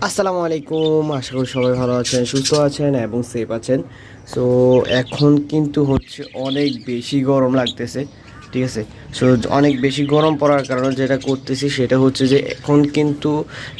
আসসালামু আলাইকুম, আশা করি সবাই ভালো আছেন, সুস্থ আছেন এবং সেফ আছেন। সো এখন কিন্তু হচ্ছে অনেক বেশি গরম লাগতেছে, ঠিক আছে। সো অনেক বেশি গরম পড়ার কারণে যেটা করতেছি সেটা হচ্ছে যে এখন কিন্তু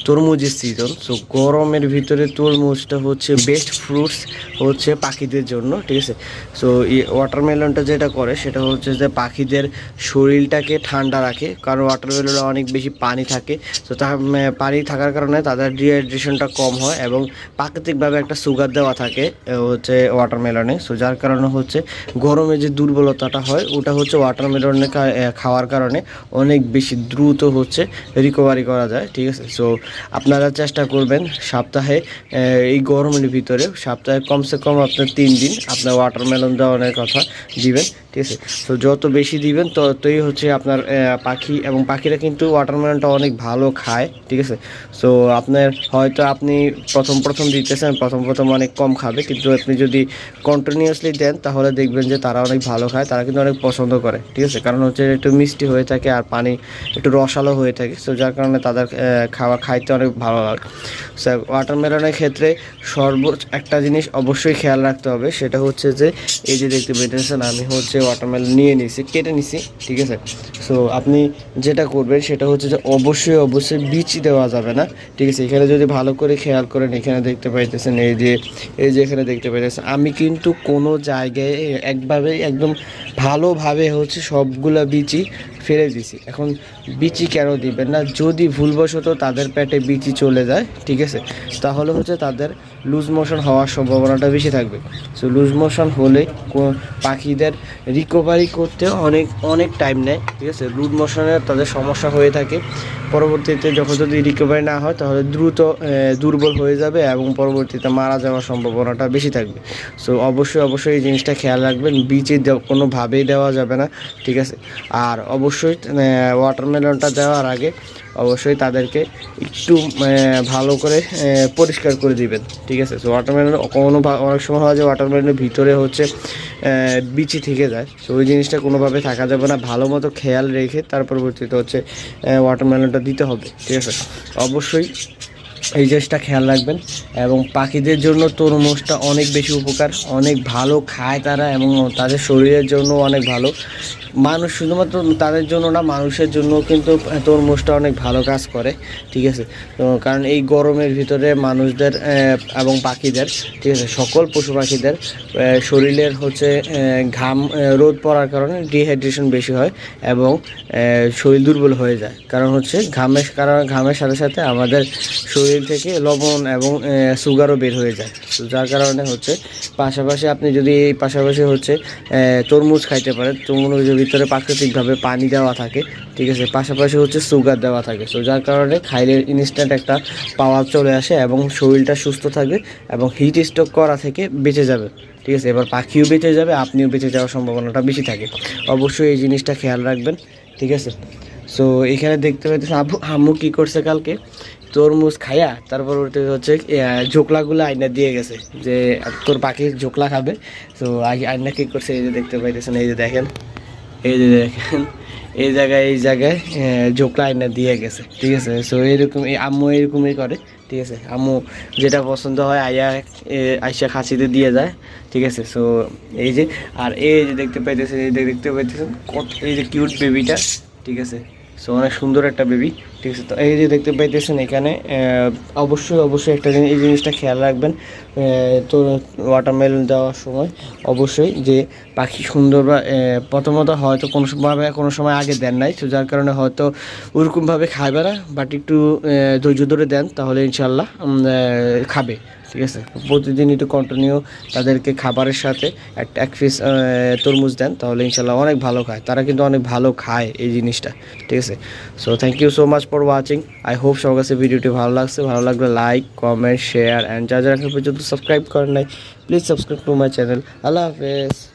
তরমুজের সিজন। সো গরমের ভিতরে তরমুজটা হচ্ছে বেস্ট ফ্রুটস হচ্ছে পাখিদের জন্য, ঠিক আছে। সো এই ওয়াটারমেলনটা যেটা করে সেটা হচ্ছে যে পাখিদের শরীরটাকে ঠান্ডা রাখে, কারণ ওয়াটারমেলনে অনেক বেশি পানি থাকে। তো তার পানি থাকার কারণে তাদের ডিহাইড্রেশনটা কম হয় এবং প্রাকৃতিকভাবে একটা সুগার দেওয়া থাকে হচ্ছে ওয়াটারমেলনে। সো যার কারণে হচ্ছে গরমে যে দুর্বলতাটা হয় ওটা হচ্ছে ওয়াটারমেলনে খাওয়ার কারণে অনেক বেশি দ্রুত হচ্ছে রিকভারি করা যায়, ঠিক আছে। সো আপনারা চেষ্টা করবেন সপ্তাহে এই গরমের ভিতরে সপ্তাহে কমসে কম আপনার 3 দিন আপনার ওয়াটারমেলন দেওয়ানোর কথা দিবেন, ঠিক আছে। সো যত বেশি দিবেন ততই হচ্ছে আপনার পাখি এবং পাখিরা কিন্তু ওয়াটারমেলনটা অনেক ভালো খায়, ঠিক আছে। সো আপনার হয়তো আপনি প্রথম দিতেছেন, প্রথম অনেক কম খাবে, কিন্তু আপনি যদি কন্টিনিউয়াসলি দেন তাহলে দেখবেন যে তারা অনেক ভালো খায়, তারা কিন্তু অনেক পছন্দ করে, ঠিক আছে। কারণ হচ্ছে একটু মিষ্টি হয়ে থাকে আর পানি একটু রসালো হয়ে থাকে। সো যার কারণে তাদের খাইতে অনেক ভালো লাগে। সো ওয়াটারমেলনের ক্ষেত্রে একটা জিনিস অবশ্যই খেয়াল রাখতে হবে, সেটা হচ্ছে যে এই যে দেখতে পেতেছেন আমি হচ্ছে ওয়াটারমেলন নিয়ে নিছি, কেটে নিছি, ঠিক আছে। সো আপনি যেটা করবেন সেটা হচ্ছে যে অবশ্যই বিচি দেওয়া যাবে না, ঠিক আছে। এখানে যদি ভালো করে খেয়াল করেন এখানে দেখতে পাইতেছেন এই যে এখানে দেখতে পাইতেছেন আমি কিন্তু কোনো জায়গায় একদম ভালোভাবে হচ্ছে সবগুলা বিচি ফেলে দিছি। এখন বিচি কেন দিবেন না? যদি ভুলবশত তাদের পেটে বিচি চলে যায়, ঠিক আছে, তাহলে হচ্ছে তাদের লুজ মোশন হওয়ার সম্ভাবনাটা বেশি থাকবে। সো লুজ মোশন হলে পাখিদের রিকভারি করতে অনেক টাইম নেয়, ঠিক আছে। লুজ মোশনে তাদের সমস্যা হয়ে থাকে, পরবর্তীতে যখন যদি রিকভারি না হয় তাহলে দ্রুত দুর্বল হয়ে যাবে এবং পরবর্তীতে মারা যাওয়ার সম্ভাবনাটা বেশি থাকবে। সো অবশ্যই এই জিনিসটা খেয়াল রাখবেন, বিচি কোনোভাবেই দেওয়া যাবে না, ঠিক আছে। আর অবশ্যই ওয়াটারমেলনটা দেওয়ার আগে অবশ্যই তাদেরকে একটু ভালো করে পরিষ্কার করে দিবেন, ঠিক আছে। সো ওয়াটারমেলন অনেক সময় হয় যে ওয়াটারমেলনের ভিতরে হচ্ছে বিচি থেকে যায়। সো ওই জিনিসটা কোনোভাবে থাকা যাবে না, ভালো মতো খেয়াল রেখে তার পরবর্তীতে হচ্ছে ওয়াটারমেলনটা দিতে হবে, ঠিক আছে। অবশ্যই এই জিনিসটা খেয়াল রাখবেন। এবং পাখিদের জন্য তরমুজটা অনেক বেশি উপকার, অনেক ভালো খায় তারা এবং তাদের শরীরের জন্য অনেক ভালো। মানুষ শুধুমাত্র তাদের জন্য না, মানুষের জন্য কিন্তু তরমুজটা অনেক ভালো কাজ করে, ঠিক আছে। তো কারণ এই গরমের ভিতরে মানুষদের এবং পাখিদের, ঠিক আছে, সকল পশু পাখিদের শরীরের হচ্ছে ঘাম রোদ পড়ার কারণে ডিহাইড্রেশন বেশি হয় এবং শরীর দুর্বল হয়ে যায়। কারণ হচ্ছে ঘামের সাথে সাথে আমাদের শরীর থেকে লবণ এবং সুগারও বের হয়ে যায়। তো যার কারণে হচ্ছে পাশাপাশি হচ্ছে তরমুজ খাইতে পারেন। তরমুজের ভিতরে প্রাকৃতিকভাবে পানি দেওয়া থাকে, ঠিক আছে, পাশাপাশি হচ্ছে সুগার দেওয়া থাকে। তো যার কারণে খাইলে ইনস্ট্যান্ট একটা পাওয়ার চলে আসে এবং শরীরটা সুস্থ থাকবে এবং হিট স্ট্রোক করা থেকে বেঁচে যাবে, ঠিক আছে। এবার পাখিও বেঁচে যাবে, আপনিও বেঁচে যাওয়ার সম্ভাবনাটা বেশি থাকে। অবশ্যই এই জিনিসটা খেয়াল রাখবেন, ঠিক আছে। সো এখানে দেখতে পাইতেছেন আম্মু কী করছে, কালকে তরমুজ খাইয়া তারপর হচ্ছে ঝোকলাগুলো আয়না দিয়ে গেছে যে তোর পাখি ঝোকলা খাবে। তো আয়না কী করছে এই যে দেখতে পাইতেছেন, এই যে দেখেন এই জায়গায় ঝোকলা আয়না দিয়ে গেছে, ঠিক আছে। সো এরকম আম্মু এরকমই করে, ঠিক আছে। আম্মু যেটা পছন্দ হয় আইসা খাসিতে দিয়ে যায়, ঠিক আছে। সো এই যে এই যে দেখতে পাইতেছেন এই যে কিউট বেবিটা, ঠিক আছে। সো অনেক সুন্দর একটা বেবি, ঠিক আছে। তো এই যে দেখতে পাইতেছেন এখানে অবশ্যই একটা এই জিনিসটা খেয়াল রাখবেন, তো ওয়াটারমেলন দেওয়ার সময় অবশ্যই যে পাখি সুন্দর বা প্রথমত হয়তো কোনো সময় আগে দেন নাই, তো যার কারণে হয়তো ওরকমভাবে খাবে না, বাট একটু ধৈর্য ধরে দেন তাহলে ইনশাল্লাহ খাবে, ঠিক আছে। প্রতিদিন একটু কন্টিনিউ তাদেরকে খাবারের সাথে এক পিস তরমুজ দেন তাহলে ইনশাল্লাহ অনেক ভালো খায়, তারা কিন্তু অনেক ভালো খায় এই জিনিসটা, ঠিক আছে। So thank you so much for watching. I hope সবার কাছে ভিডিওটি ভালো লাগলে লাইক, কমেন্ট, শেয়ার অ্যান্ড যারা এখন পর্যন্ত সাবস্ক্রাইব করেন নাই please subscribe to my channel. আল্লাহ হাফেজ।